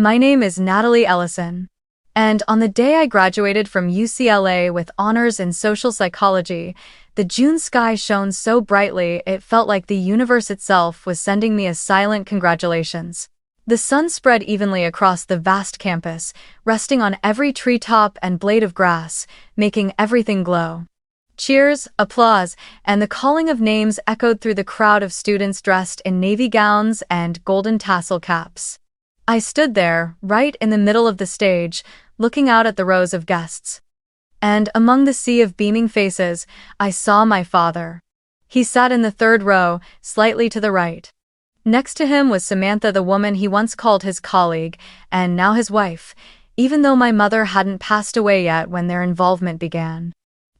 My name is Natalie Ellison. And on the day I graduated from UCLA with honors in social psychology, the June sky shone so brightly it felt like the universe itself was sending me a silent congratulations. The sun spread evenly across the vast campus, resting on every treetop and blade of grass, making everything glow. Cheers, applause, and the calling of names echoed through the crowd of students dressed in navy gowns and golden tassel caps. I stood there, right in the middle of the stage, looking out at the rows of guests. And among the sea of beaming faces, I saw my father. He sat in the third row, slightly to the right. Next to him was Samantha, the woman he once called his colleague, and now his wife, even though my mother hadn't passed away yet when their involvement began.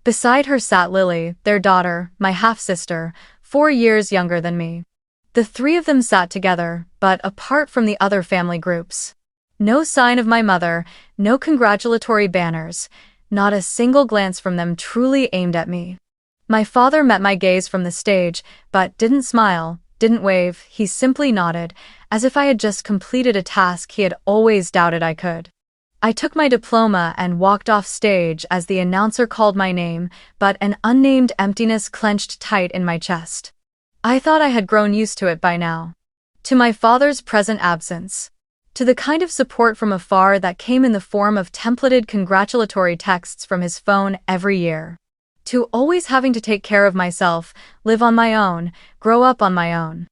Beside her sat Lily, their daughter, my half-sister, 4 years younger than me. The three of them sat together, but apart from the other family groups. No sign of my mother, no congratulatory banners, not a single glance from them truly aimed at me. My father met my gaze from the stage, but didn't smile, didn't wave, he simply nodded, as if I had just completed a task he had always doubted I could. I took my diploma and walked off stage as the announcer called my name, but an unnamed emptiness clenched tight in my chest. I thought I had grown used to it by now. To my father's present absence. To the kind of support from afar that came in the form of templated congratulatory texts from his phone every year. To always having to take care of myself, live on my own, grow up on my own.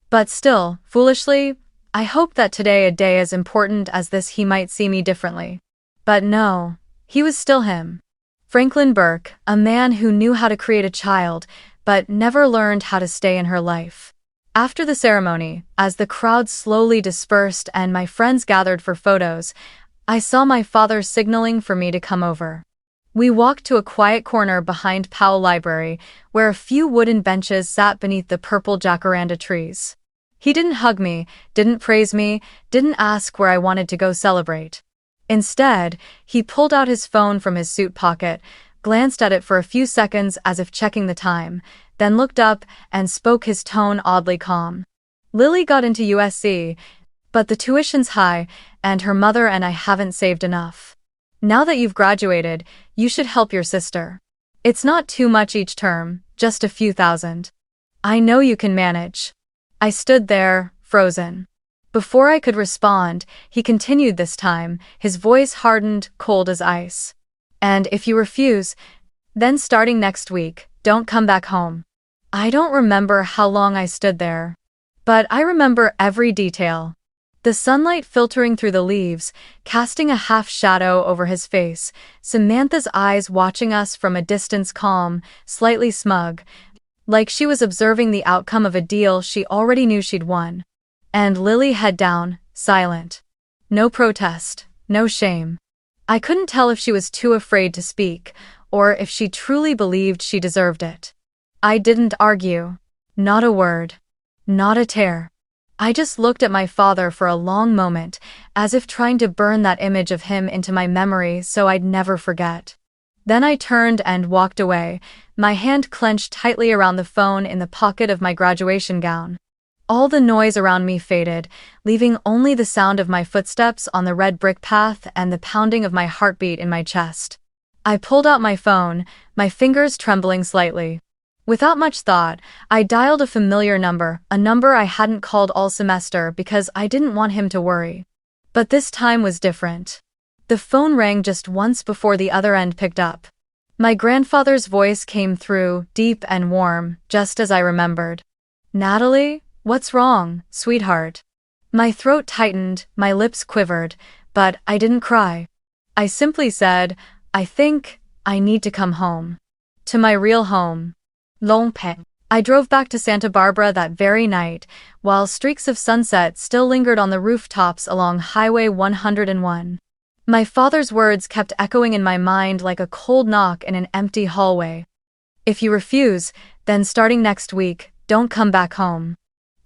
But still, foolishly, I hoped that today, a day as important as this, he might see me differently. But no, he was still him. Franklin Burke, a man who knew how to create a child, but never learned how to stay in her life. After the ceremony, as the crowd slowly dispersed and my friends gathered for photos, I saw my father signaling for me to come over. We walked to a quiet corner behind Powell Library, where a few wooden benches sat beneath the purple jacaranda trees. He didn't hug me, didn't praise me, didn't ask where I wanted to go celebrate. Instead, he pulled out his phone from his suit pocket, glanced at it for a few seconds as if checking the time, then looked up and spoke, his tone oddly calm. Lily got into USC, but the tuition's high, and her mother and I haven't saved enough. Now that you've graduated, you should help your sister. It's not too much each term, just a few thousand. I know you can manage. I stood there, frozen. Before I could respond, he continued this time, his voice hardened, cold as ice. And if you refuse, then starting next week, don't come back home. I don't remember how long I stood there. But I remember every detail. The sunlight filtering through the leaves, casting a half shadow over his face, Samantha's eyes watching us from a distance, calm, slightly smug, like she was observing the outcome of a deal she already knew she'd won. And Lily, head down, silent. No protest, no shame. I couldn't tell if she was too afraid to speak, or if she truly believed she deserved it. I didn't argue. Not a word. Not a tear. I just looked at my father for a long moment, as if trying to burn that image of him into my memory so I'd never forget. Then I turned and walked away, my hand clenched tightly around the phone in the pocket of my graduation gown. All the noise around me faded, leaving only the sound of my footsteps on the red brick path and the pounding of my heartbeat in my chest. I pulled out my phone, my fingers trembling slightly. Without much thought, I dialed a familiar number, a number I hadn't called all semester because I didn't want him to worry. But this time was different. The phone rang just once before the other end picked up. My grandfather's voice came through, deep and warm, just as I remembered. "Natalie, what's wrong, sweetheart?" My throat tightened, my lips quivered, but I didn't cry. I simply said, "I think I need to come home. To my real home." Longpeng. I drove back to Santa Barbara that very night, while streaks of sunset still lingered on the rooftops along Highway 101. My father's words kept echoing in my mind like a cold knock in an empty hallway. "If you refuse, then starting next week, don't come back home."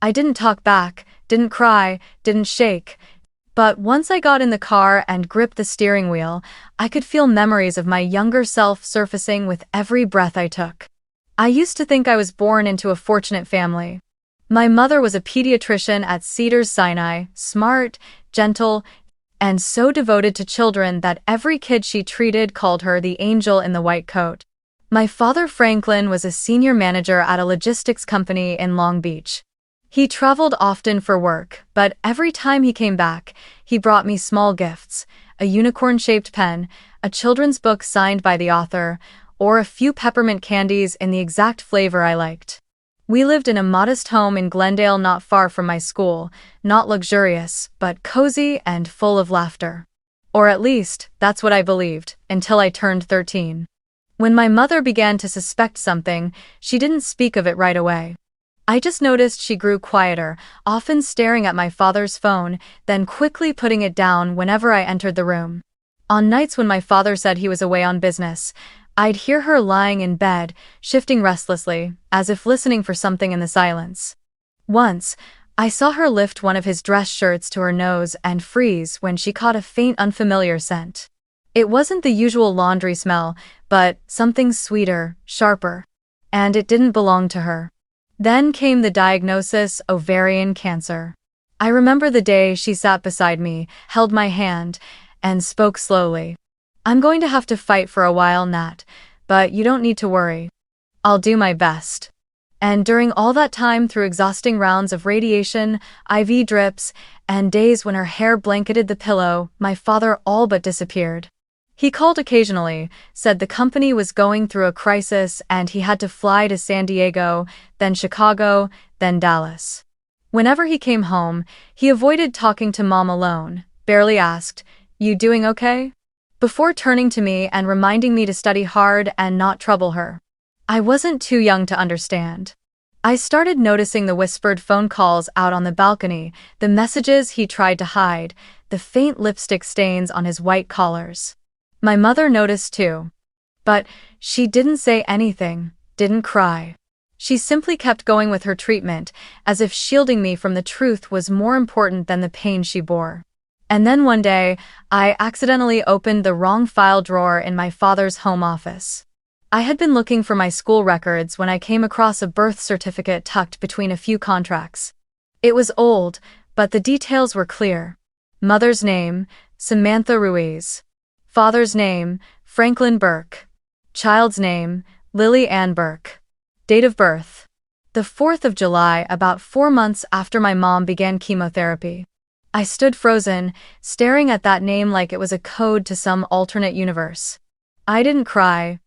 I didn't talk back, didn't cry, didn't shake. But once I got in the car and gripped the steering wheel, I could feel memories of my younger self surfacing with every breath I took. I used to think I was born into a fortunate family. My mother was a pediatrician at Cedars-Sinai, smart, gentle, and so devoted to children that every kid she treated called her the angel in the white coat. My father, Franklin, was a senior manager at a logistics company in Long Beach. He traveled often for work, but every time he came back, he brought me small gifts, a unicorn-shaped pen, a children's book signed by the author, or a few peppermint candies in the exact flavor I liked. We lived in a modest home in Glendale not far from my school, not luxurious, but cozy and full of laughter. Or at least, that's what I believed, until I turned 13. When my mother began to suspect something, she didn't speak of it right away. I just noticed she grew quieter, often staring at my father's phone, then quickly putting it down whenever I entered the room. On nights when my father said he was away on business, I'd hear her lying in bed, shifting restlessly, as if listening for something in the silence. Once, I saw her lift one of his dress shirts to her nose and freeze when she caught a faint unfamiliar scent. It wasn't the usual laundry smell, but something sweeter, sharper. And it didn't belong to her. Then came the diagnosis: ovarian cancer. I remember the day she sat beside me, held my hand, and spoke slowly. "I'm going to have to fight for a while, Nat, but you don't need to worry. I'll do my best." And during all that time, through exhausting rounds of radiation, IV drips, and days when her hair blanketed the pillow, my father all but disappeared. He called occasionally, said the company was going through a crisis and he had to fly to San Diego, then Chicago, then Dallas. Whenever he came home, he avoided talking to Mom alone, barely asked, "You doing okay?" before turning to me and reminding me to study hard and not trouble her. I wasn't too young to understand. I started noticing the whispered phone calls out on the balcony, the messages he tried to hide, the faint lipstick stains on his white collars. My mother noticed too. But she didn't say anything, didn't cry. She simply kept going with her treatment, as if shielding me from the truth was more important than the pain she bore. And then one day, I accidentally opened the wrong file drawer in my father's home office. I had been looking for my school records when I came across a birth certificate tucked between a few contracts. It was old, but the details were clear. Mother's name, Samantha Ruiz. Father's name, Franklin Burke. Child's name, Lily Ann Burke. Date of birth: the 4th of July, about 4 months after my mom began chemotherapy. I stood frozen, staring at that name like it was a code to some alternate universe. I didn't cry.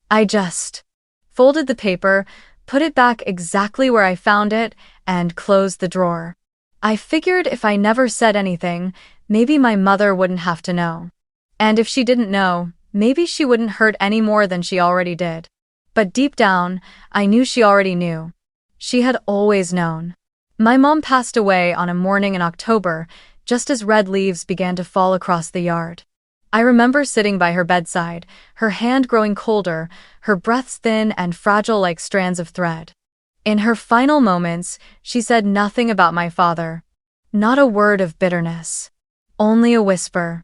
I just folded the paper, put it back exactly where I found it, and closed the drawer. I figured if I never said anything, maybe my mother wouldn't have to know. And if she didn't know, maybe she wouldn't hurt any more than she already did. But deep down, I knew she already knew. She had always known. My mom passed away on a morning in October, just as red leaves began to fall across the yard. I remember sitting by her bedside, her hand growing colder, her breaths thin and fragile like strands of thread. In her final moments, she said nothing about my father. Not a word of bitterness. Only a whisper.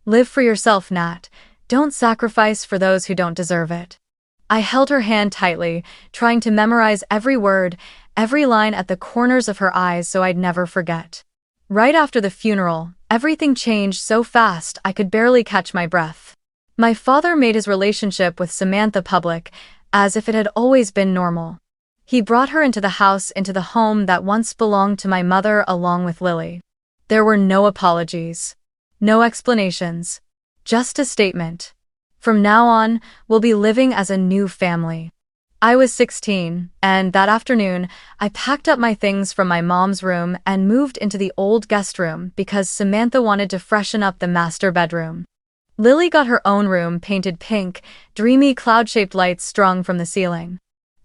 "Live for yourself, Nat. Don't sacrifice for those who don't deserve it." I held her hand tightly, trying to memorize every word, every line at the corners of her eyes so I'd never forget. Right after the funeral, everything changed so fast I could barely catch my breath. My father made his relationship with Samantha public, as if it had always been normal. He brought her into the house, into the home that once belonged to my mother along with Lily. There were no apologies. No explanations. Just a statement. From now on, we'll be living as a new family. I was 16, and that afternoon, I packed up my things from my mom's room and moved into the old guest room because Samantha wanted to freshen up the master bedroom. Lily got her own room painted pink, dreamy cloud-shaped lights strung from the ceiling.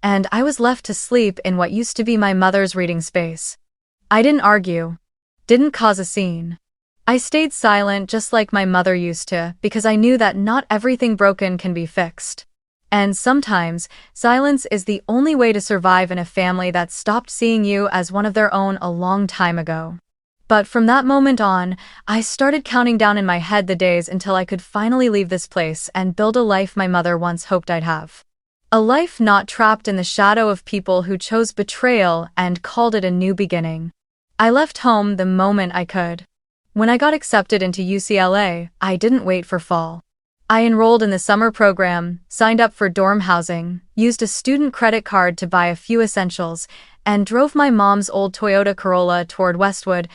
And I was left to sleep in what used to be my mother's reading space. I didn't argue. Didn't cause a scene. I stayed silent just like my mother used to, because I knew that not everything broken can be fixed. And sometimes, silence is the only way to survive in a family that stopped seeing you as one of their own a long time ago. But from that moment on, I started counting down in my head the days until I could finally leave this place and build a life my mother once hoped I'd have. A life not trapped in the shadow of people who chose betrayal and called it a new beginning. I left home the moment I could. When I got accepted into UCLA, I didn't wait for fall. I enrolled in the summer program, signed up for dorm housing, used a student credit card to buy a few essentials, and drove my mom's old Toyota Corolla toward Westwood,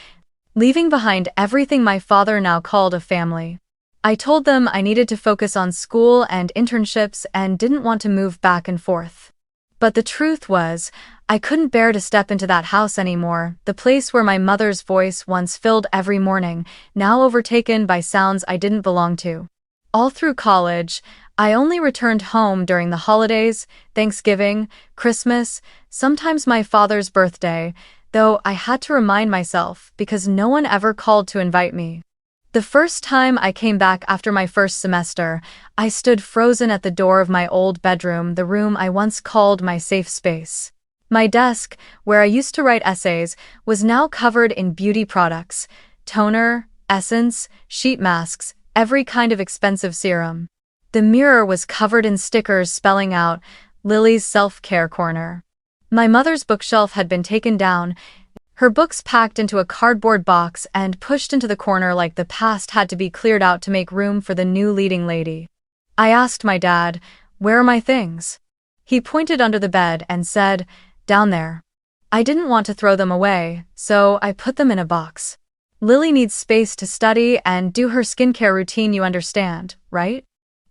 leaving behind everything my father now called a family. I told them I needed to focus on school and internships and didn't want to move back and forth. But the truth was, I couldn't bear to step into that house anymore, the place where my mother's voice once filled every morning, now overtaken by sounds I didn't belong to. All through college, I only returned home during the holidays, Thanksgiving, Christmas, sometimes my father's birthday, though I had to remind myself because no one ever called to invite me. The first time I came back after my first semester, I stood frozen at the door of my old bedroom, the room I once called my safe space. My desk, where I used to write essays, was now covered in beauty products, toner, essence, sheet masks, every kind of expensive serum. The mirror was covered in stickers spelling out, "Lily's Self-Care Corner." My mother's bookshelf had been taken down, her books packed into a cardboard box and pushed into the corner like the past had to be cleared out to make room for the new leading lady. I asked my dad, "Where are my things?" He pointed under the bed and said, "Down there." I didn't want to throw them away, so I put them in a box. Lily needs space to study and do her skincare routine, you understand, right?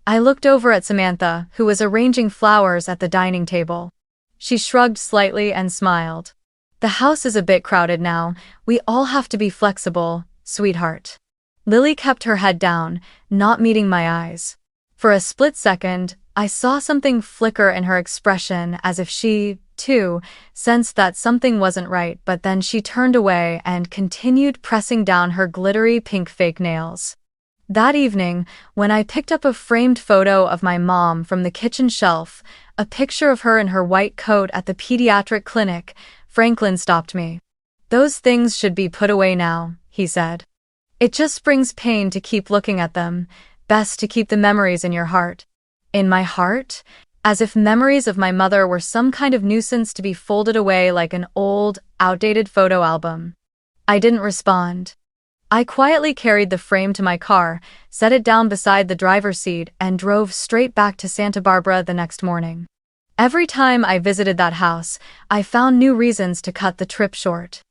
I looked over at Samantha, who was arranging flowers at the dining table. She shrugged slightly and smiled. "The house is a bit crowded now. We all have to be flexible, sweetheart." Lily kept her head down, not meeting my eyes. For a split second, I saw something flicker in her expression as if she, too, sensed that something wasn't right, but then she turned away and continued pressing down her glittery pink fake nails. That evening, when I picked up a framed photo of my mom from the kitchen shelf, a picture of her in her white coat at the pediatric clinic, Franklin stopped me. "Those things should be put away now," he said. "It just brings pain to keep looking at them. Best to keep the memories in your heart." In my heart? As if memories of my mother were some kind of nuisance to be folded away like an old, outdated photo album. I didn't respond. I quietly carried the frame to my car, set it down beside the driver's seat, and drove straight back to Santa Barbara the next morning. Every time I visited that house, I found new reasons to cut the trip short.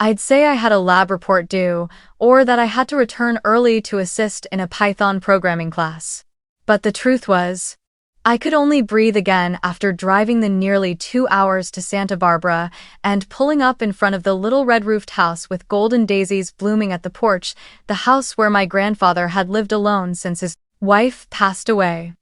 I'd say I had a lab report due, or that I had to return early to assist in a Python programming class. But the truth was, I could only breathe again after driving the nearly 2 hours to Santa Barbara and pulling up in front of the little red-roofed house with golden daisies blooming at the porch, the house where my grandfather had lived alone since his wife passed away.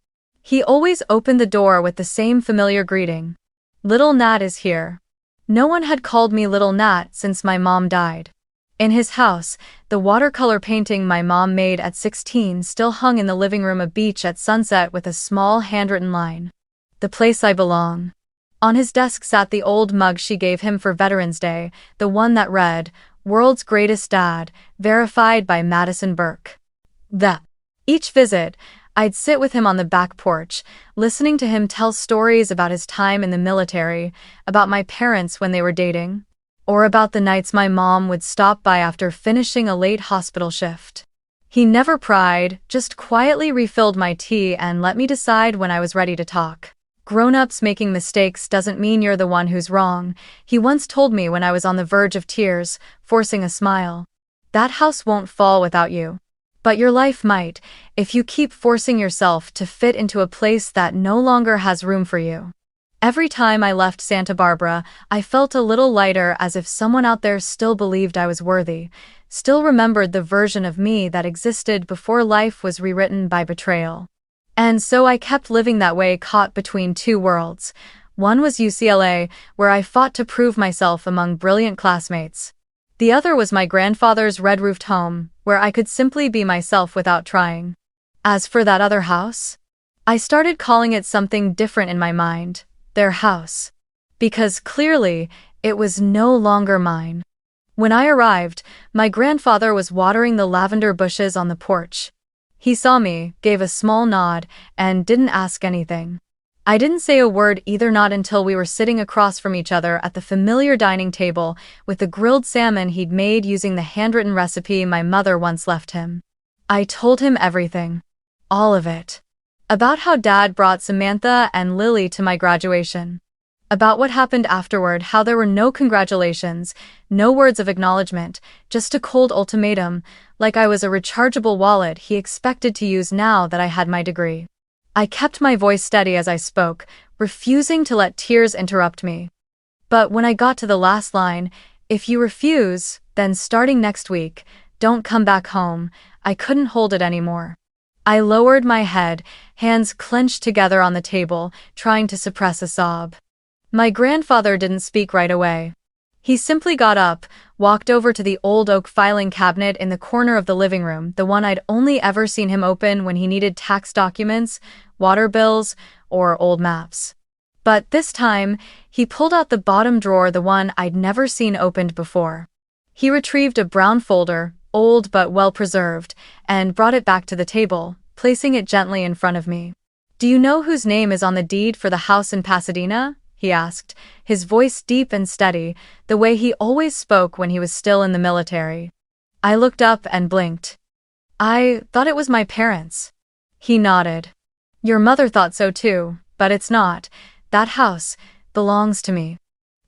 He always opened the door with the same familiar greeting. "Little Nat is here." No one had called me Little Nat since my mom died. In his house, the watercolor painting my mom made at 16 still hung in the living room, a beach at sunset with a small handwritten line, "The place I belong." On his desk sat the old mug she gave him for Veterans Day, the one that read, "World's Greatest Dad, verified by Madison Burke." Each visit, I'd sit with him on the back porch, listening to him tell stories about his time in the military, about my parents when they were dating, or about the nights my mom would stop by after finishing a late hospital shift. He never pried, just quietly refilled my tea and let me decide when I was ready to talk. "Grown-ups making mistakes doesn't mean you're the one who's wrong," he once told me when I was on the verge of tears, forcing a smile. "That house won't fall without you. But your life might, if you keep forcing yourself to fit into a place that no longer has room for you." Every time I left Santa Barbara, I felt a little lighter, as if someone out there still believed I was worthy, still remembered the version of me that existed before life was rewritten by betrayal. And so I kept living that way, caught between two worlds. One was UCLA, where I fought to prove myself among brilliant classmates. The other was my grandfather's red-roofed home, where I could simply be myself without trying. As for that other house, I started calling it something different in my mind, their house. Because clearly, it was no longer mine. When I arrived, my grandfather was watering the lavender bushes on the porch. He saw me, gave a small nod, and didn't ask anything. I didn't say a word either, not until we were sitting across from each other at the familiar dining table with the grilled salmon he'd made using the handwritten recipe my mother once left him. I told him everything. All of it. About how Dad brought Samantha and Lily to my graduation. About what happened afterward, how there were no congratulations, no words of acknowledgement, just a cold ultimatum, like I was a rechargeable wallet he expected to use now that I had my degree. I kept my voice steady as I spoke, refusing to let tears interrupt me. But when I got to the last line, "If you refuse, then starting next week, don't come back home," I couldn't hold it anymore. I lowered my head, hands clenched together on the table, trying to suppress a sob. My grandfather didn't speak right away. He simply got up, walked over to the old oak filing cabinet in the corner of the living room, the one I'd only ever seen him open when he needed tax documents, water bills, or old maps. But this time, he pulled out the bottom drawer, the one I'd never seen opened before. He retrieved a brown folder, old but well-preserved, and brought it back to the table, placing it gently in front of me. "Do you know whose name is on the deed for the house in Pasadena?" he asked, his voice deep and steady, the way he always spoke when he was still in the military. I looked up and blinked. "I thought it was my parents." He nodded. "Your mother thought so too, but it's not. That house belongs to me."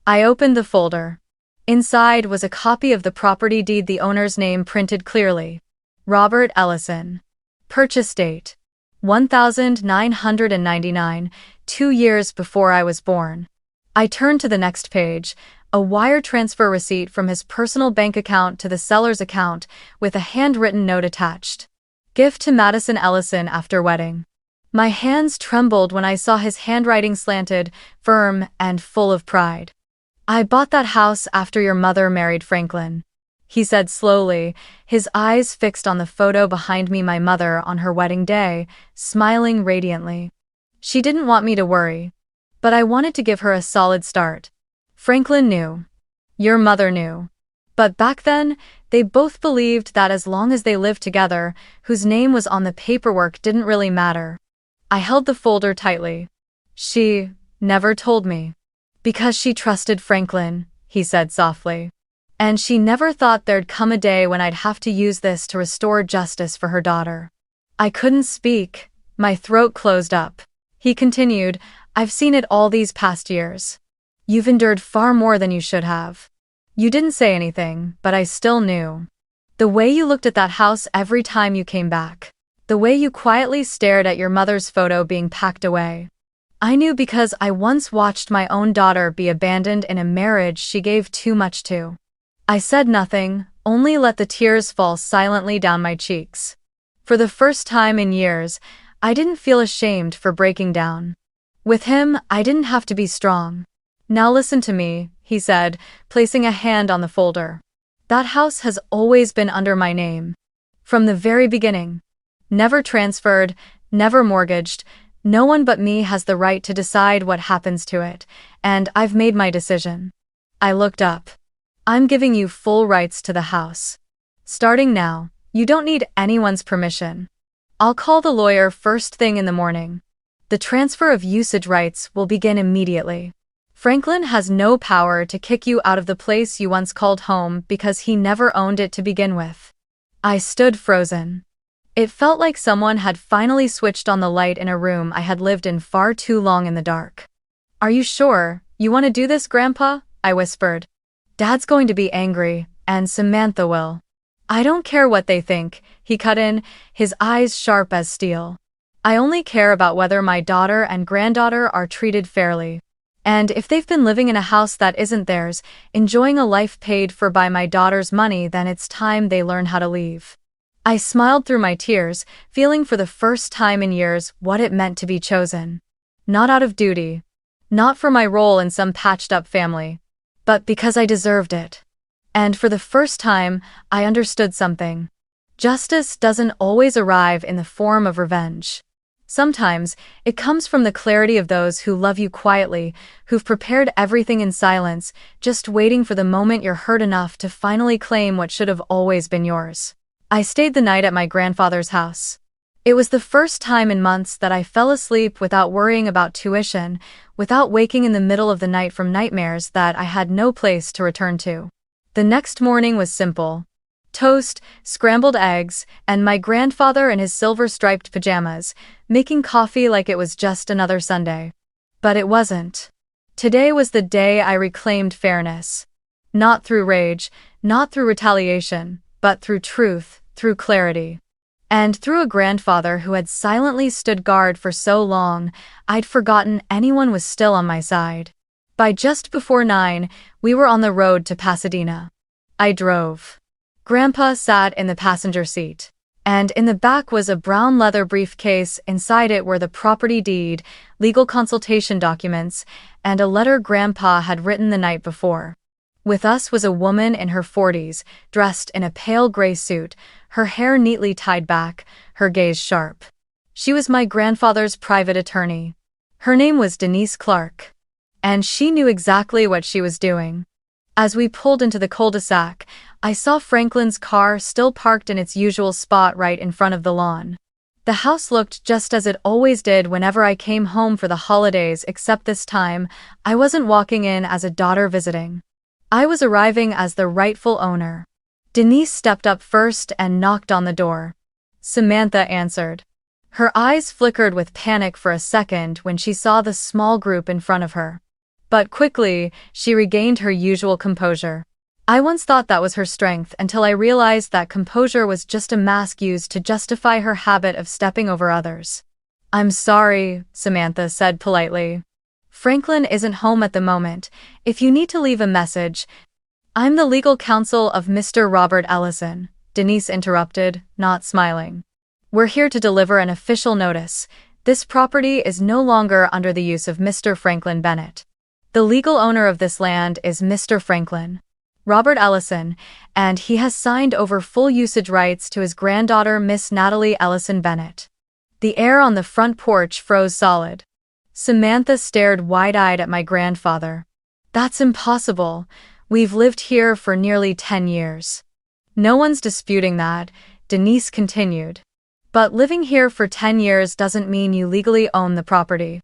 I opened the folder. Inside was a copy of the property deed, the owner's name printed clearly. Robert Ellison. Purchase date: 1999, 2 years before I was born. I turned to the next page, a wire transfer receipt from his personal bank account to the seller's account, with a handwritten note attached. "Gift to Madison Ellison after wedding." My hands trembled when I saw his handwriting, slanted, firm, and full of pride. "I bought that house after your mother married Franklin," he said slowly, his eyes fixed on the photo behind me, my mother on her wedding day, smiling radiantly. "She didn't want me to worry. But I wanted to give her a solid start. Franklin knew. Your mother knew. But back then, they both believed that as long as they lived together, whose name was on the paperwork didn't really matter." I held the folder tightly. "She never told me. Because she trusted Franklin," he said softly. "And she never thought there'd come a day when I'd have to use this to restore justice for her daughter." I couldn't speak. My throat closed up. He continued, "I've seen it all these past years. You've endured far more than you should have. You didn't say anything, but I still knew. The way you looked at that house every time you came back. The way you quietly stared at your mother's photo being packed away. I knew because I once watched my own daughter be abandoned in a marriage she gave too much to." I said nothing, only let the tears fall silently down my cheeks. For the first time in years, I didn't feel ashamed for breaking down. With him, I didn't have to be strong. "Now listen to me," he said, placing a hand on the folder. "That house has always been under my name. From the very beginning. Never transferred, never mortgaged. No one but me has the right to decide what happens to it, and I've made my decision." I looked up. "I'm giving you full rights to the house. Starting now, you don't need anyone's permission. I'll call the lawyer first thing in the morning. The transfer of usage rights will begin immediately. Franklin has no power to kick you out of the place you once called home because he never owned it to begin with." I stood frozen. It felt like someone had finally switched on the light in a room I had lived in far too long in the dark. "Are you sure you want to do this, Grandpa?" I whispered. "Dad's going to be angry, and Samantha will." "I don't care what they think," he cut in, his eyes sharp as steel. "I only care about whether my daughter and granddaughter are treated fairly. And if they've been living in a house that isn't theirs, enjoying a life paid for by my daughter's money, then it's time they learn how to leave." I smiled through my tears, feeling for the first time in years what it meant to be chosen. Not out of duty. Not for my role in some patched-up family. But because I deserved it. And for the first time, I understood something. Justice doesn't always arrive in the form of revenge. Sometimes, it comes from the clarity of those who love you quietly, who've prepared everything in silence, just waiting for the moment you're hurt enough to finally claim what should have always been yours. I stayed the night at my grandfather's house. It was the first time in months that I fell asleep without worrying about tuition, without waking in the middle of the night from nightmares that I had no place to return to. The next morning was simple. Toast, scrambled eggs, and my grandfather in his silver-striped pajamas, making coffee like it was just another Sunday. But it wasn't. Today was the day I reclaimed fairness. Not through rage, not through retaliation, but through truth, through clarity. And through a grandfather who had silently stood guard for so long, I'd forgotten anyone was still on my side. By just before 9, we were on the road to Pasadena. I drove. Grandpa sat in the passenger seat. And in the back was a brown leather briefcase. Inside it were the property deed, legal consultation documents, and a letter Grandpa had written the night before. With us was a woman in her 40s, dressed in a pale gray suit, her hair neatly tied back, her gaze sharp. She was my grandfather's private attorney. Her name was Denise Clark. And she knew exactly what she was doing. As we pulled into the cul-de-sac, I saw Franklin's car still parked in its usual spot right in front of the lawn. The house looked just as it always did whenever I came home for the holidays, except this time, I wasn't walking in as a daughter visiting. I was arriving as the rightful owner. Denise stepped up first and knocked on the door. Samantha answered. Her eyes flickered with panic for a second when she saw the small group in front of her. But quickly, she regained her usual composure. I once thought that was her strength until I realized that composure was just a mask used to justify her habit of stepping over others. I'm sorry, Samantha said politely. Franklin isn't home at the moment. If you need to leave a message. I'm the legal counsel of Mr. Robert Ellison, Denise interrupted, not smiling. We're here to deliver an official notice. This property is no longer under the use of Mr. Franklin Bennett. The legal owner of this land is Mr. Franklin, Robert Ellison, and he has signed over full usage rights to his granddaughter Miss Natalie Ellison Bennett. The air on the front porch froze solid. Samantha stared wide-eyed at my grandfather. That's impossible. We've lived here for nearly 10 years. No one's disputing that, Denise continued. But living here for 10 years doesn't mean you legally own the property.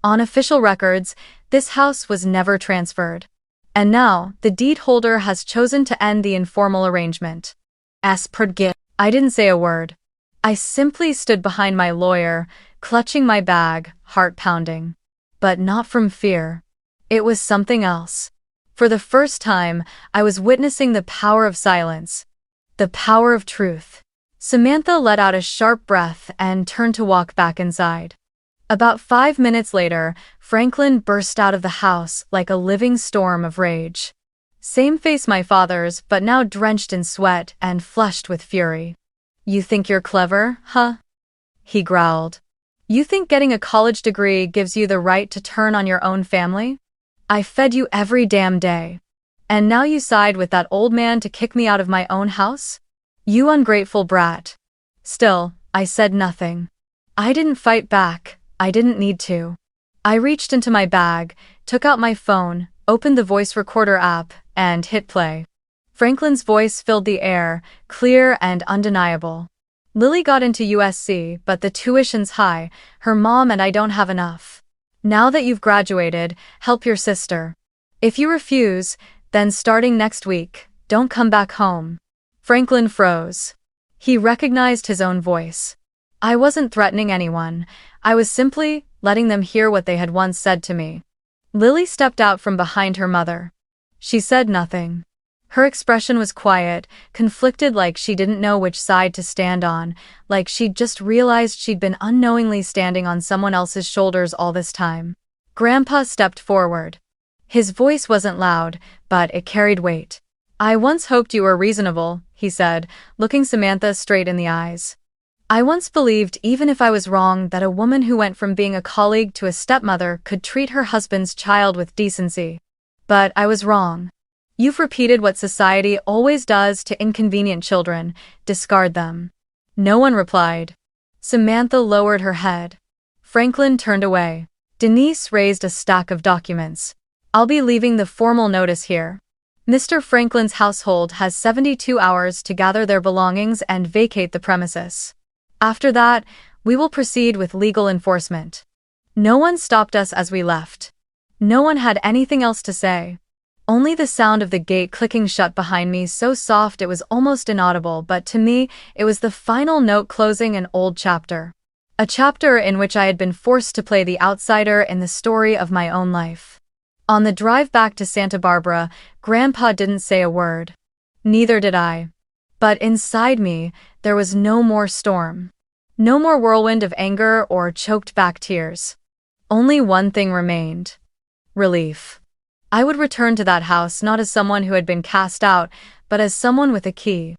On official records, this house was never transferred. And now, the deed holder has chosen to end the informal arrangement. I didn't say a word. I simply stood behind my lawyer, clutching my bag, heart pounding. But not from fear. It was something else. For the first time, I was witnessing the power of silence. The power of truth. Samantha let out a sharp breath and turned to walk back inside. About 5 minutes later, Franklin burst out of the house like a living storm of rage. Same face my father's, but now drenched in sweat and flushed with fury. You think you're clever, huh? He growled. You think getting a college degree gives you the right to turn on your own family? I fed you every damn day. And now you side with that old man to kick me out of my own house? You ungrateful brat. Still, I said nothing. I didn't fight back. I didn't need to. I reached into my bag, took out my phone, opened the voice recorder app, and hit play. Franklin's voice filled the air, clear and undeniable. Lily got into USC, but the tuition's high. Her mom and I don't have enough. Now that you've graduated, help your sister. If you refuse, then starting next week, don't come back home. Franklin froze. He recognized his own voice. I wasn't threatening anyone. I was simply letting them hear what they had once said to me. Lily stepped out from behind her mother. She said nothing. Her expression was quiet, conflicted, like she didn't know which side to stand on, like she'd just realized she'd been unknowingly standing on someone else's shoulders all this time. Grandpa stepped forward. His voice wasn't loud, but it carried weight. I once hoped you were reasonable, he said, looking Samantha straight in the eyes. I once believed, even if I was wrong, that a woman who went from being a colleague to a stepmother could treat her husband's child with decency. But I was wrong. You've repeated what society always does to inconvenient children, discard them. No one replied. Samantha lowered her head. Franklin turned away. Denise raised a stack of documents. I'll be leaving the formal notice here. Mr. Franklin's household has 72 hours to gather their belongings and vacate the premises. After that, We will proceed with legal enforcement. No one stopped us as we left. No one had anything else to say. Only the sound of the gate clicking shut behind me, so soft it was almost inaudible, but to me, it was the final note closing an old chapter. A chapter in which I had been forced to play the outsider in the story of my own life. On the drive back to Santa Barbara, Grandpa didn't say a word. Neither did I. But inside me, there was no more storm. No more whirlwind of anger or choked back tears. Only one thing remained. Relief. I would return to that house not as someone who had been cast out, but as someone with a key.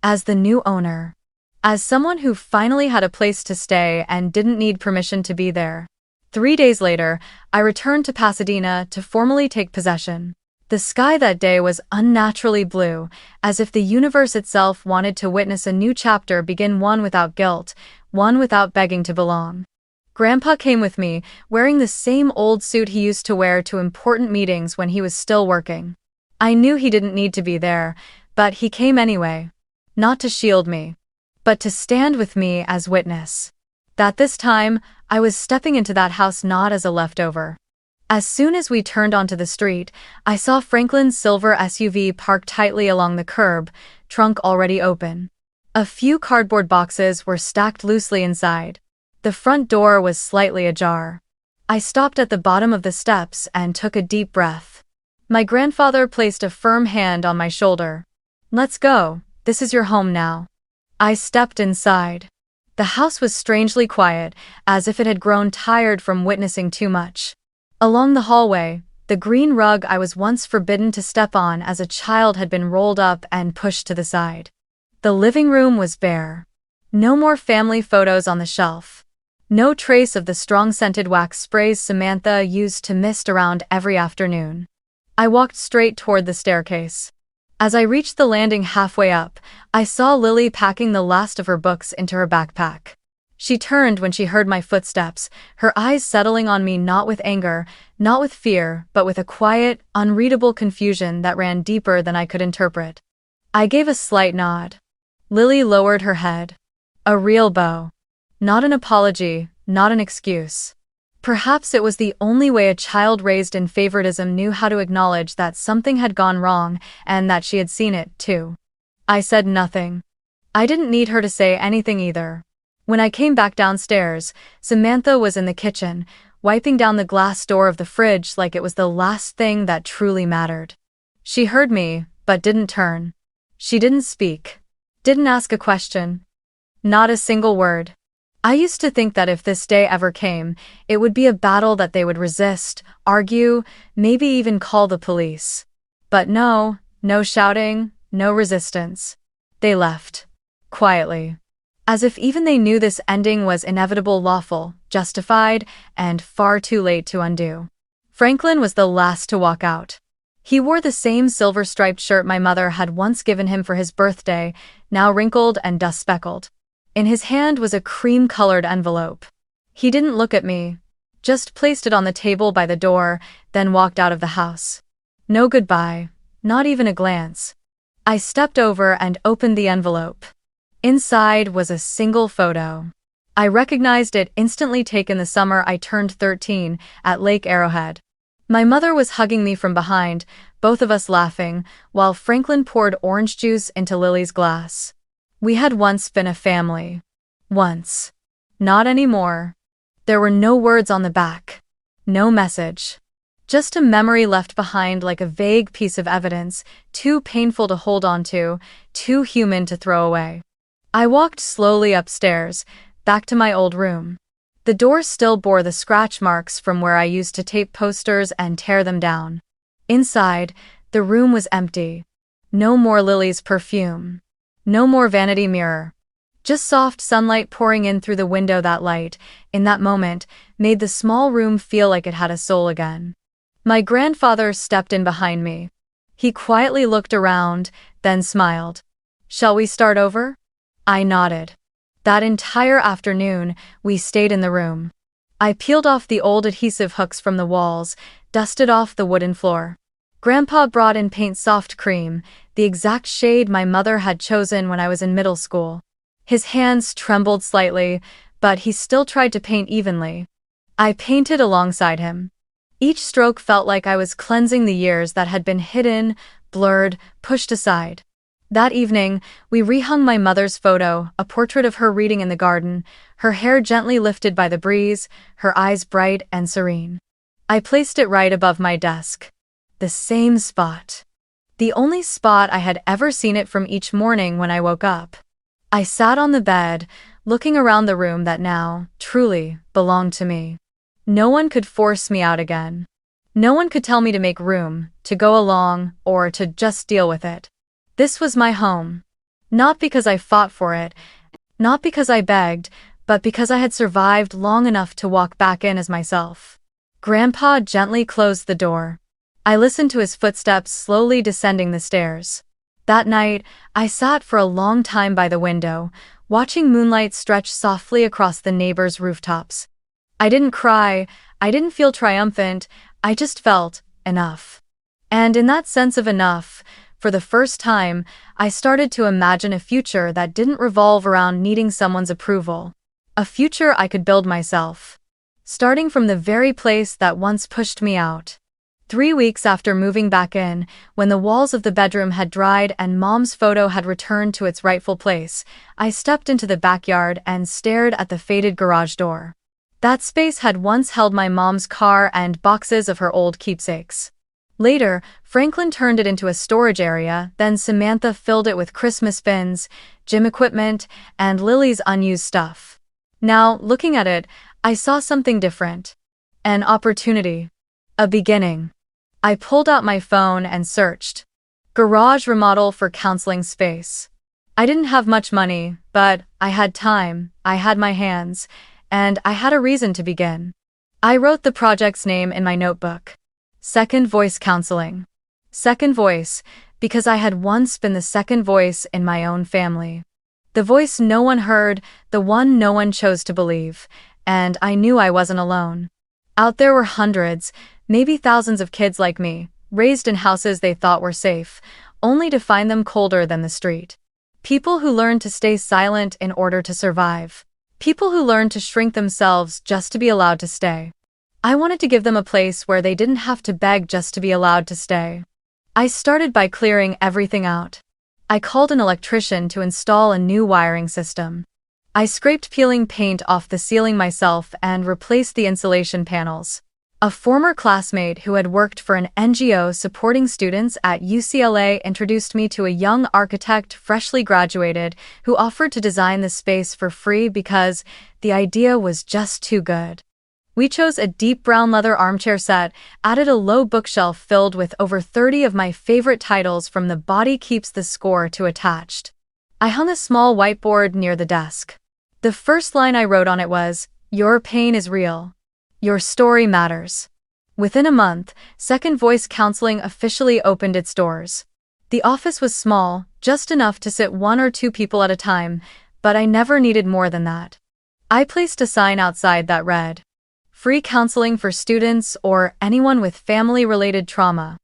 As the new owner. As someone who finally had a place to stay and didn't need permission to be there. 3 days later, I returned to Pasadena to formally take possession. The sky that day was unnaturally blue, as if the universe itself wanted to witness a new chapter begin, one without guilt, one without begging to belong. Grandpa came with me, wearing the same old suit he used to wear to important meetings when he was still working. I knew he didn't need to be there, but he came anyway. Not to shield me, but to stand with me as witness. That this time, I was stepping into that house not as a leftover. As soon as we turned onto the street, I saw Franklin's silver SUV parked tightly along the curb, trunk already open. A few cardboard boxes were stacked loosely inside. The front door was slightly ajar. I stopped at the bottom of the steps and took a deep breath. My grandfather placed a firm hand on my shoulder. "Let's go, this is your home now." I stepped inside. The house was strangely quiet, as if it had grown tired from witnessing too much. Along the hallway, the green rug I was once forbidden to step on as a child had been rolled up and pushed to the side. The living room was bare. No more family photos on the shelf. No trace of the strong-scented wax sprays Samantha used to mist around every afternoon. I walked straight toward the staircase. As I reached the landing halfway up, I saw Lily packing the last of her books into her backpack. She turned when she heard my footsteps, her eyes settling on me not with anger, not with fear, but with a quiet, unreadable confusion that ran deeper than I could interpret. I gave a slight nod. Lily lowered her head. A real bow. Not an apology, not an excuse. Perhaps it was the only way a child raised in favoritism knew how to acknowledge that something had gone wrong and that she had seen it, too. I said nothing. I didn't need her to say anything either. When I came back downstairs, Samantha was in the kitchen, wiping down the glass door of the fridge like it was the last thing that truly mattered. She heard me, but didn't turn. She didn't speak. Didn't ask a question. Not a single word. I used to think that if this day ever came, it would be a battle that they would resist, argue, maybe even call the police. But no shouting, no resistance. They left. Quietly. As if even they knew this ending was inevitable, lawful, justified, and far too late to undo. Franklin was the last to walk out. He wore the same silver-striped shirt my mother had once given him for his birthday, now wrinkled and dust-speckled. In his hand was a cream-colored envelope. He didn't look at me, just placed it on the table by the door, then walked out of the house. No goodbye, not even a glance. I stepped over and opened the envelope. Inside was a single photo. I recognized it, instantly taken the summer I turned 13, at Lake Arrowhead. My mother was hugging me from behind, both of us laughing, while Franklin poured orange juice into Lily's glass. We had once been a family. Once. Not anymore. There were no words on the back. No message. Just a memory left behind like a vague piece of evidence, too painful to hold on to, too human to throw away. I walked slowly upstairs, back to my old room. The door still bore the scratch marks from where I used to tape posters and tear them down. Inside, the room was empty. No more Lily's perfume. No more vanity mirror. Just soft sunlight pouring in through the window. That light, in that moment, made the small room feel like it had a soul again. My grandfather stepped in behind me. He quietly looked around, then smiled. "Shall we start over?" I nodded. That entire afternoon, we stayed in the room. I peeled off the old adhesive hooks from the walls, dusted off the wooden floor. Grandpa brought in paint, soft cream, the exact shade my mother had chosen when I was in middle school. His hands trembled slightly, but he still tried to paint evenly. I painted alongside him. Each stroke felt like I was cleansing the years that had been hidden, blurred, pushed aside. That evening, we rehung my mother's photo, a portrait of her reading in the garden, her hair gently lifted by the breeze, her eyes bright and serene. I placed it right above my desk. The same spot. The only spot I had ever seen it from each morning when I woke up. I sat on the bed, looking around the room that now, truly, belonged to me. No one could force me out again. No one could tell me to make room, to go along, or to just deal with it. This was my home. Not because I fought for it, not because I begged, but because I had survived long enough to walk back in as myself. Grandpa gently closed the door. I listened to his footsteps slowly descending the stairs. That night, I sat for a long time by the window, watching moonlight stretch softly across the neighbors' rooftops. I didn't cry, I didn't feel triumphant, I just felt enough. And in that sense of enough, for the first time, I started to imagine a future that didn't revolve around needing someone's approval. A future I could build myself. Starting from the very place that once pushed me out. 3 weeks after moving back in, when the walls of the bedroom had dried and Mom's photo had returned to its rightful place, I stepped into the backyard and stared at the faded garage door. That space had once held my mom's car and boxes of her old keepsakes. Later, Franklin turned it into a storage area, then Samantha filled it with Christmas bins, gym equipment, and Lily's unused stuff. Now, looking at it, I saw something different. An opportunity. A beginning. I pulled out my phone and searched. Garage remodel for counseling space. I didn't have much money, but I had time, I had my hands, and I had a reason to begin. I wrote the project's name in my notebook. Second Voice Counseling. Second voice, because I had once been the second voice in my own family. The voice no one heard, the one no one chose to believe, and I knew I wasn't alone. Out there were hundreds, maybe thousands of kids like me, raised in houses they thought were safe, only to find them colder than the street. People who learned to stay silent in order to survive. People who learned to shrink themselves just to be allowed to stay. I wanted to give them a place where they didn't have to beg just to be allowed to stay. I started by clearing everything out. I called an electrician to install a new wiring system. I scraped peeling paint off the ceiling myself and replaced the insulation panels. A former classmate who had worked for an NGO supporting students at UCLA introduced me to a young architect freshly graduated who offered to design the space for free because the idea was just too good. We chose a deep brown leather armchair set, added a low bookshelf filled with over 30 of my favorite titles from The Body Keeps the Score to attached. I hung a small whiteboard near the desk. The first line I wrote on it was, "Your pain is real. Your story matters." Within a month, Second Voice Counseling officially opened its doors. The office was small, just enough to sit 1 or 2 people at a time, but I never needed more than that. I placed a sign outside that read, "Free counseling for students or anyone with family-related trauma."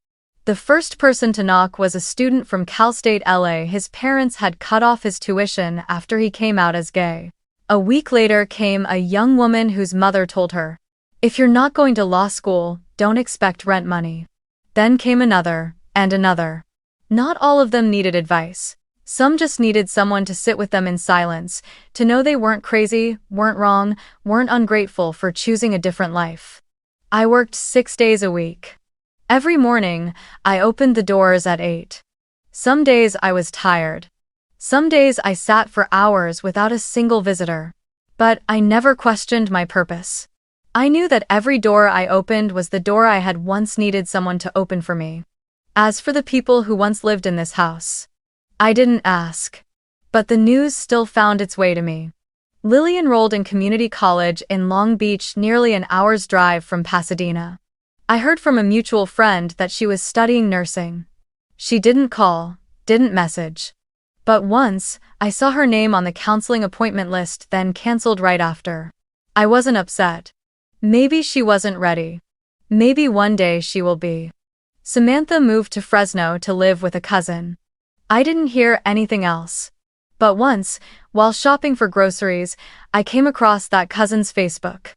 The first person to knock was a student from Cal State LA. His parents had cut off his tuition after he came out as gay. A week later came a young woman whose mother told her, "If you're not going to law school, don't expect rent money." Then came another, and another. Not all of them needed advice. Some just needed someone to sit with them in silence, to know they weren't crazy, weren't wrong, weren't ungrateful for choosing a different life. I worked 6 days a week. Every morning, I opened the doors at 8. Some days I was tired. Some days I sat for hours without a single visitor. But I never questioned my purpose. I knew that every door I opened was the door I had once needed someone to open for me. As for the people who once lived in this house, I didn't ask. But the news still found its way to me. Lily enrolled in community college in Long Beach, nearly an hour's drive from Pasadena. I heard from a mutual friend that she was studying nursing. She didn't call, didn't message. But once, I saw her name on the counseling appointment list, then canceled right after. I wasn't upset. Maybe she wasn't ready. Maybe one day she will be. Samantha moved to Fresno to live with a cousin. I didn't hear anything else. But once, while shopping for groceries, I came across that cousin's Facebook.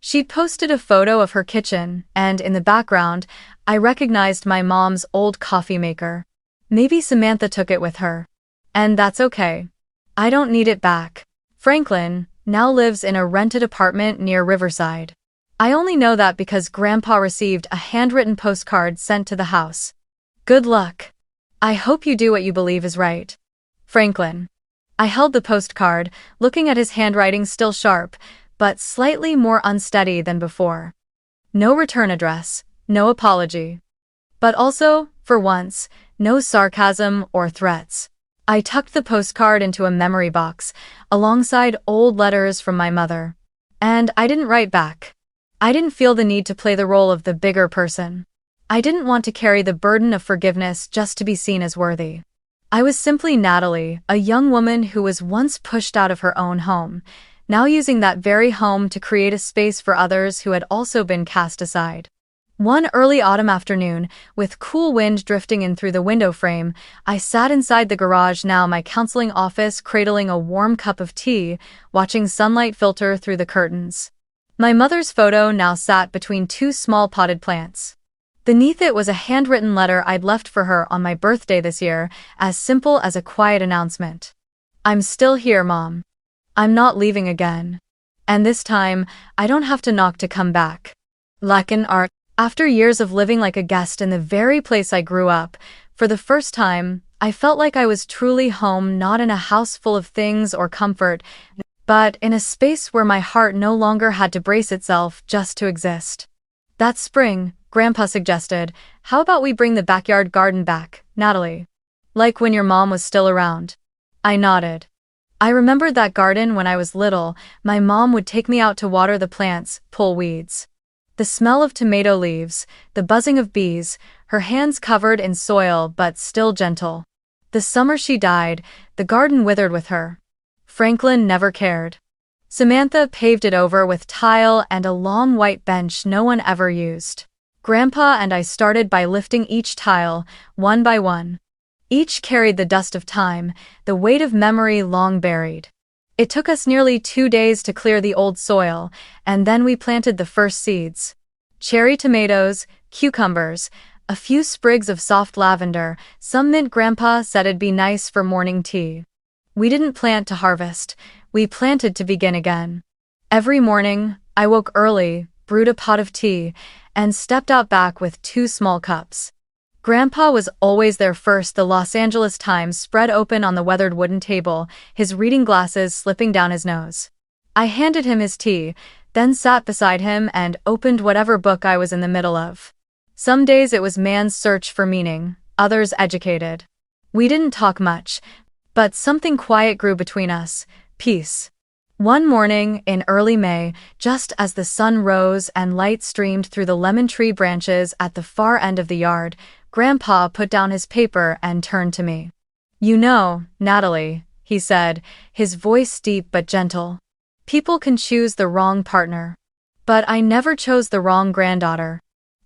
She'd posted a photo of her kitchen, and in the background, I recognized my mom's old coffee maker. Maybe Samantha took it with her. And that's okay. I don't need it back. Franklin now lives in a rented apartment near Riverside. I only know that because Grandpa received a handwritten postcard sent to the house. Good luck. I hope you do what you believe is right. Franklin. I held the postcard, looking at his handwriting still sharp, but slightly more unsteady than before. No return address, no apology. But also, for once, no sarcasm or threats. I tucked the postcard into a memory box, alongside old letters from my mother. And I didn't write back. I didn't feel the need to play the role of the bigger person. I didn't want to carry the burden of forgiveness just to be seen as worthy. I was simply Natalie, a young woman who was once pushed out of her own home, now using that very home to create a space for others who had also been cast aside. One early autumn afternoon, with cool wind drifting in through the window frame, I sat inside the garage, now my counseling office, cradling a warm cup of tea, watching sunlight filter through the curtains. My mother's photo now sat between two small potted plants. Beneath it was a handwritten letter I'd left for her on my birthday this year, as simple as a quiet announcement. I'm still here, Mom. I'm not leaving again. And this time, I don't have to knock to come back. Lakin art. After years of living like a guest in the very place I grew up, for the first time, I felt like I was truly home, not in a house full of things or comfort, but in a space where my heart no longer had to brace itself just to exist. That spring, Grandpa suggested, how about we bring the backyard garden back, Natalie? Like when your mom was still around. I nodded. I remembered that garden when I was little. My mom would take me out to water the plants, pull weeds. The smell of tomato leaves, the buzzing of bees, her hands covered in soil but still gentle. The summer she died, the garden withered with her. Franklin never cared. Samantha paved it over with tile and a long white bench no one ever used. Grandpa and I started by lifting each tile, one by one. Each carried the dust of time, the weight of memory long buried. It took us nearly 2 days to clear the old soil, and then we planted the first seeds. Cherry tomatoes, cucumbers, a few sprigs of soft lavender, some mint. Grandpa said it'd be nice for morning tea. We didn't plant to harvest, we planted to begin again. Every morning, I woke early, brewed a pot of tea, and stepped out back with 2 small cups. Grandpa was always there first, the Los Angeles Times spread open on the weathered wooden table, his reading glasses slipping down his nose. I handed him his tea, then sat beside him and opened whatever book I was in the middle of. Some days it was Man's Search for Meaning, others Educated. We didn't talk much, but something quiet grew between us, peace. One morning, in early May, just as the sun rose and light streamed through the lemon tree branches at the far end of the yard, Grandpa put down his paper and turned to me. You know, Natalie, he said, his voice deep but gentle. People can choose the wrong partner. But I never chose the wrong granddaughter.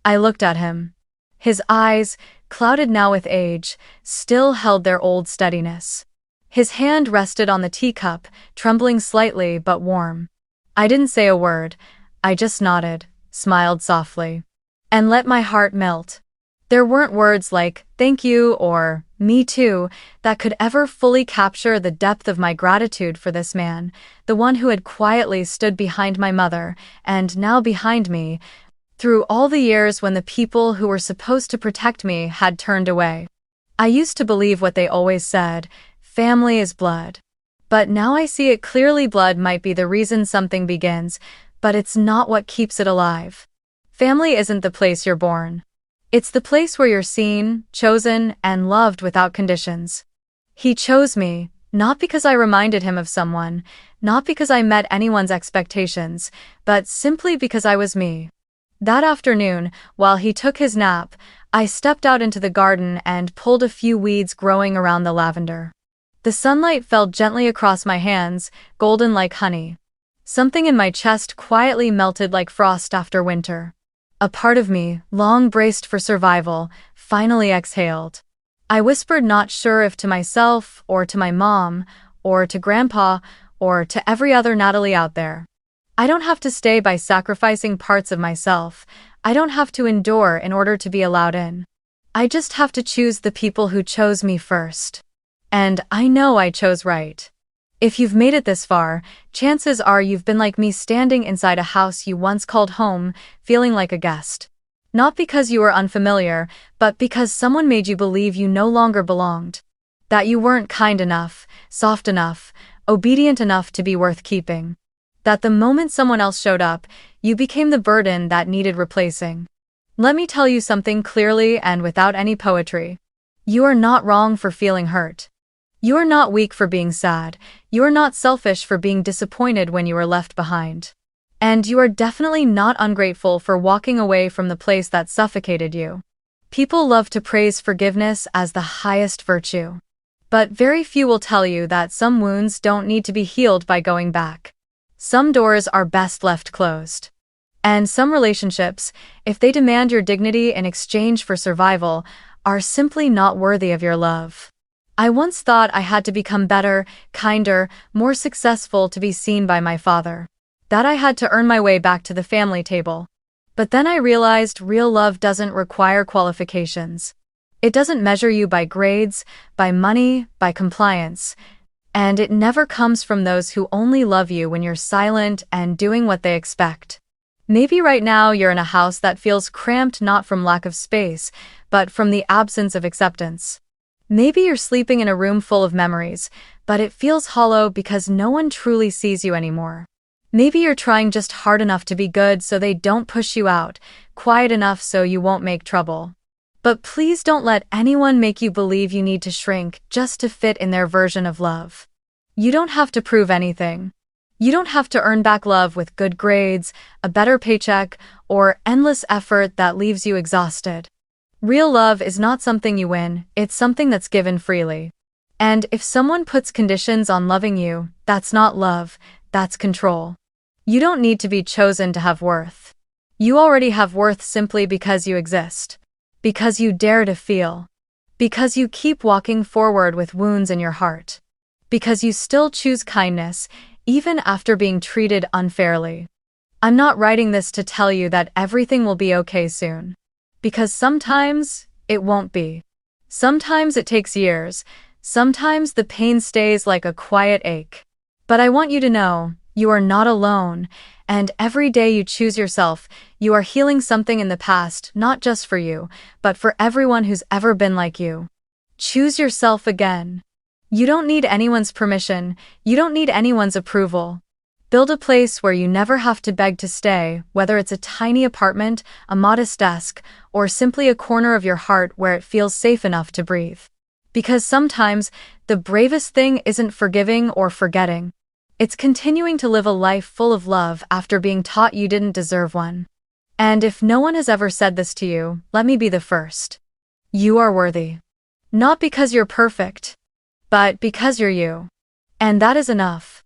I looked at him. His eyes, clouded now with age, still held their old steadiness. His hand rested on the teacup, trembling slightly but warm. I didn't say a word. I just nodded, smiled softly, and let my heart melt. There weren't words like, thank you or, me too, that could ever fully capture the depth of my gratitude for this man, the one who had quietly stood behind my mother, and now behind me, through all the years when the people who were supposed to protect me had turned away. I used to believe what they always said, family is blood. But now I see it clearly. Blood might be the reason something begins, but it's not what keeps it alive. Family isn't the place you're born. It's the place where you're seen, chosen, and loved without conditions. He chose me, not because I reminded him of someone, not because I met anyone's expectations, but simply because I was me. That afternoon, while he took his nap, I stepped out into the garden and pulled a few weeds growing around the lavender. The sunlight fell gently across my hands, golden like honey. Something in my chest quietly melted like frost after winter. A part of me, long braced for survival, finally exhaled. I whispered, not sure if to myself or to my mom, or to grandpa, or to every other Natalie out there. I don't have to stay by sacrificing parts of myself. I don't have to endure in order to be allowed in. I just have to choose the people who chose me first. And I know I chose right. If you've made it this far, chances are you've been like me, standing inside a house you once called home, feeling like a guest. Not because you were unfamiliar, but because someone made you believe you no longer belonged. That you weren't kind enough, soft enough, obedient enough to be worth keeping. That the moment someone else showed up, you became the burden that needed replacing. Let me tell you something clearly and without any poetry. You are not wrong for feeling hurt. You are not weak for being sad. You are not selfish for being disappointed when you were left behind. And you are definitely not ungrateful for walking away from the place that suffocated you. People love to praise forgiveness as the highest virtue. But very few will tell you that some wounds don't need to be healed by going back. Some doors are best left closed. And some relationships, if they demand your dignity in exchange for survival, are simply not worthy of your love. I once thought I had to become better, kinder, more successful to be seen by my father. That I had to earn my way back to the family table. But then I realized real love doesn't require qualifications. It doesn't measure you by grades, by money, by compliance. And it never comes from those who only love you when you're silent and doing what they expect. Maybe right now you're in a house that feels cramped, not from lack of space, but from the absence of acceptance. Maybe you're sleeping in a room full of memories, but it feels hollow because no one truly sees you anymore. Maybe you're trying just hard enough to be good so they don't push you out, quiet enough so you won't make trouble. But please don't let anyone make you believe you need to shrink just to fit in their version of love. You don't have to prove anything. You don't have to earn back love with good grades, a better paycheck, or endless effort that leaves you exhausted. Real love is not something you win, it's something that's given freely. And if someone puts conditions on loving you, that's not love, that's control. You don't need to be chosen to have worth. You already have worth simply because you exist. Because you dare to feel. Because you keep walking forward with wounds in your heart. Because you still choose kindness, even after being treated unfairly. I'm not writing this to tell you that everything will be okay soon. Because sometimes, it won't be. Sometimes it takes years. Sometimes the pain stays like a quiet ache. But I want you to know, you are not alone, and every day you choose yourself, you are healing something in the past, not just for you, but for everyone who's ever been like you. Choose yourself again. You don't need anyone's permission, you don't need anyone's approval. Build a place where you never have to beg to stay, whether it's a tiny apartment, a modest desk, or simply a corner of your heart where it feels safe enough to breathe. Because sometimes, the bravest thing isn't forgiving or forgetting. It's continuing to live a life full of love after being taught you didn't deserve one. And if no one has ever said this to you, let me be the first. You are worthy. Not because you're perfect, but because you're you. And that is enough.